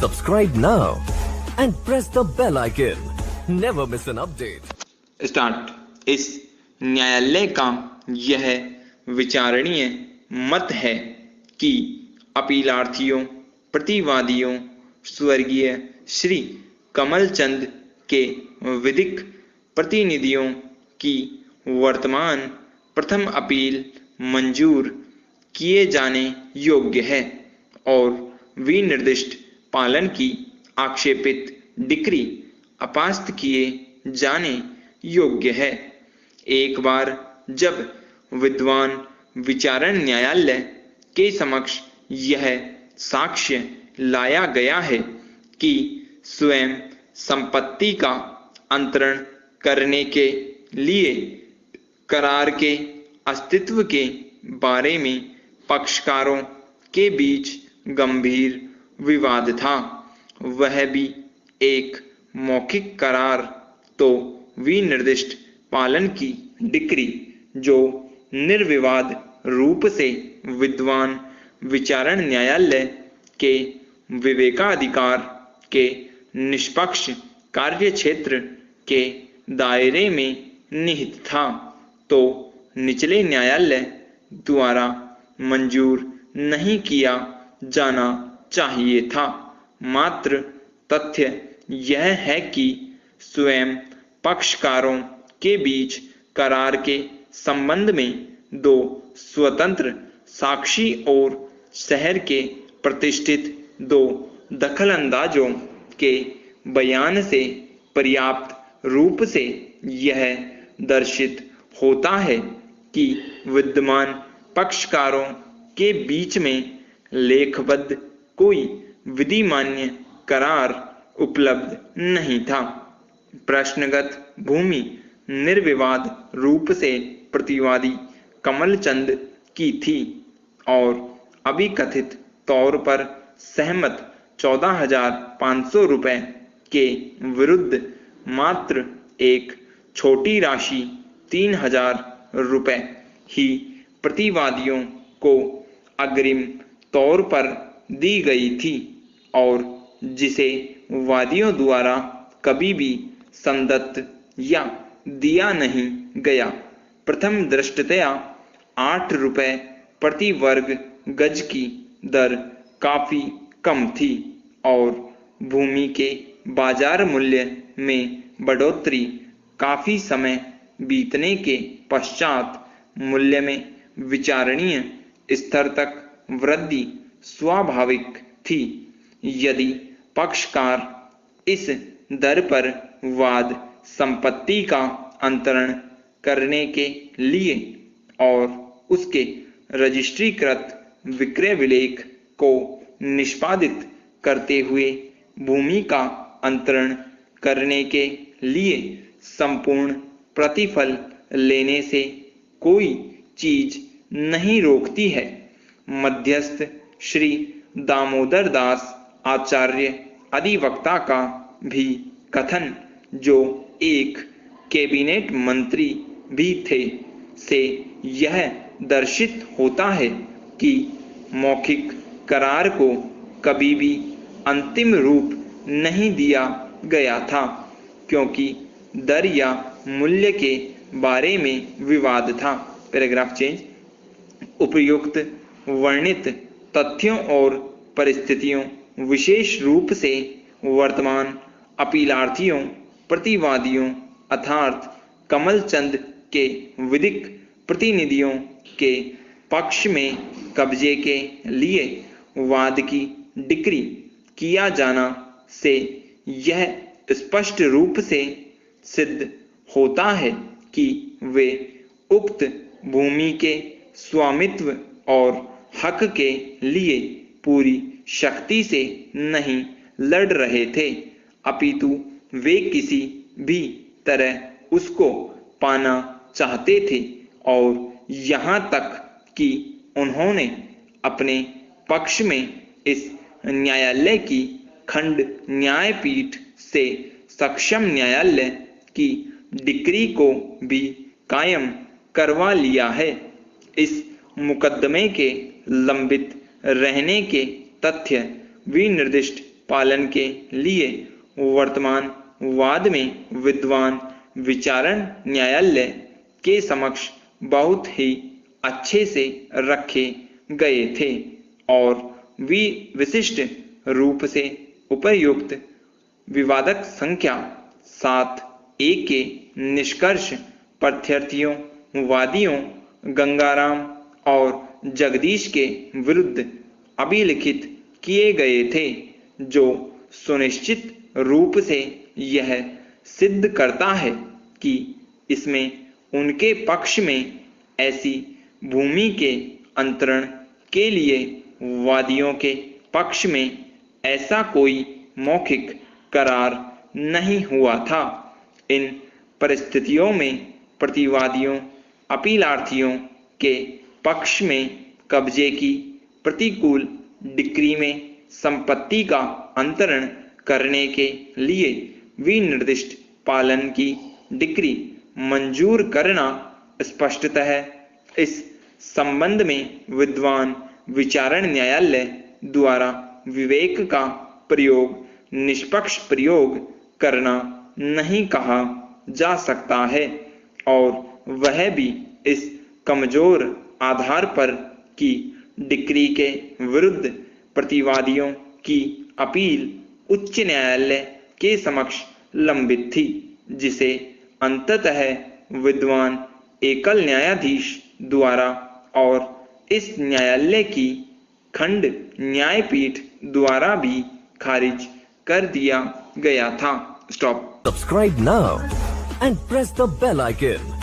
Subscribe now and press the bell icon. Never miss an update. Start. इस न्यायालय का यह विचारणीय मत है कि अपीलार्थियों, प्रतिवादियों, स्वर्गीय श्री कमलचंद के विधिक प्रतिनिधियों की वर्तमान प्रथम अपील मंजूर किए जाने योग्य है और विनिर्दिष्ट पालन की आक्षेपित डिक्री अपास्त किए जाने योग्य है। एक बार जब विद्वान विचारण न्यायालय के समक्ष यह साक्ष्य लाया गया है कि स्वयं संपत्ति का अंतरण करने के लिए करार के अस्तित्व के बारे में पक्षकारों के बीच गंभीर विवाद था, वह भी एक मौखिक करार, तो विनिर्दिष्ट पालन की डिक्री जो निर्विवाद रूप से विद्वान विचारण न्यायालय के विवेकाधिकार के निष्पक्ष कार्यक्षेत्र के दायरे में निहित था, तो निचले न्यायालय द्वारा मंजूर नहीं किया जाना चाहिए था। मात्र तथ्य यह है कि स्वयं पक्षकारों के बीच करार के संबंध में दो स्वतंत्र साक्षी और शहर के प्रतिष्ठित दो दखलंदाजों के बयान से पर्याप्त रूप से यह दर्शित होता है कि विद्यमान पक्षकारों के बीच में लेखबद्ध कोई विधिमान्य करार उपलब्ध नहीं था। प्रश्नगत भूमि निर्विवाद रूप से प्रतिवादी कमलचंद की थी और अभिकथित तौर पर सहमत 14,500 रुपए के विरुद्ध मात्र एक छोटी राशि 3,000 रुपए ही प्रतिवादियों को अग्रिम तौर पर दी गई थी और जिसे वादियों द्वारा कभी भी संदत्त या दिया नहीं गया। प्रथम दृष्टया 8 रुपए प्रति वर्ग गज की दर काफी कम थी और भूमि के बाजार मूल्य में बढ़ोतरी काफी समय बीतने के पश्चात मूल्य में विचारणीय स्तर तक वृद्धि स्वाभाविक थी। यदि पक्षकार इस दर पर वाद संपत्ति का अंतरण करने के लिए और उसके रजिस्ट्रीकृत विक्रय विलेख को निष्पादित करते हुए भूमि का अंतरण करने के लिए संपूर्ण प्रतिफल लेने से कोई चीज नहीं रोकती है, मध्यस्थ श्री दामोदर दास आचार्य अधिवक्ता का भी कथन, जो एक कैबिनेट मंत्री भी थे, से यह दर्शित होता है कि मौखिक करार को कभी भी अंतिम रूप नहीं दिया गया था, क्योंकि दर या मूल्य के बारे में विवाद था। Paragraph change. उपयुक्त वर्णित तथ्यों और परिस्थितियों, विशेष रूप से वर्तमान अपीलार्थियों, प्रतिवादियों अर्थात कमलचंद के विधिक प्रतिनिधियों के पक्ष में कब्जे के लिए वाद की डिक्री किया जाना से यह स्पष्ट रूप से सिद्ध होता है कि वे उक्त भूमि के स्वामित्व और हक के लिए पूरी शक्ति से नहीं लड़ रहे थे, अपितु वे किसी भी तरह उसको पाना चाहते थे और यहाँ तक कि उन्होंने अपने पक्ष में इस न्यायालय की खंड न्यायपीठ से सक्षम न्यायालय की डिक्री को भी कायम करवा लिया है। इस मुकदमे के लंबित रहने के तथ्य विनिर्दिष्ट पालन के लिए वर्तमान वाद में विद्वान विचारण न्यायालय के समक्ष बहुत ही अच्छे से रखे गए थे और विशिष्ट रूप से उपयुक्त विवादक संख्या 7A के निष्कर्ष प्रत्यर्थियों वादियों गंगाराम और जगदीश के विरुद्ध अभिलिखित किए गए थे, जो सुनिश्चित रूप से यह सिद्ध करता है कि इसमें उनके पक्ष में ऐसी भूमि के अंतरण के लिए वादियों के पक्ष में ऐसा कोई मौखिक करार नहीं हुआ था। इन परिस्थितियों में प्रतिवादियों अपीलार्थियों के पक्ष में कब्जे की प्रतिकूल डिक्री में संपत्ति का अंतरण करने के लिए विनिर्दिष्ट पालन की डिक्री मंजूर करना स्पष्टतः इस संबंध में विद्वान विचारण न्यायालय द्वारा विवेक का प्रयोग निष्पक्ष प्रयोग करना नहीं कहा जा सकता है, और वह भी इस कमजोर आधार पर कि डिक्री के विरुद्ध प्रतिवादियों की अपील उच्च न्यायालय के समक्ष लंबित थी, जिसे अंततः विद्वान एकल न्यायाधीश द्वारा और इस न्यायालय की खंड न्यायपीठ द्वारा भी खारिज कर दिया गया था। Stop. Subscribe now and press the bell icon.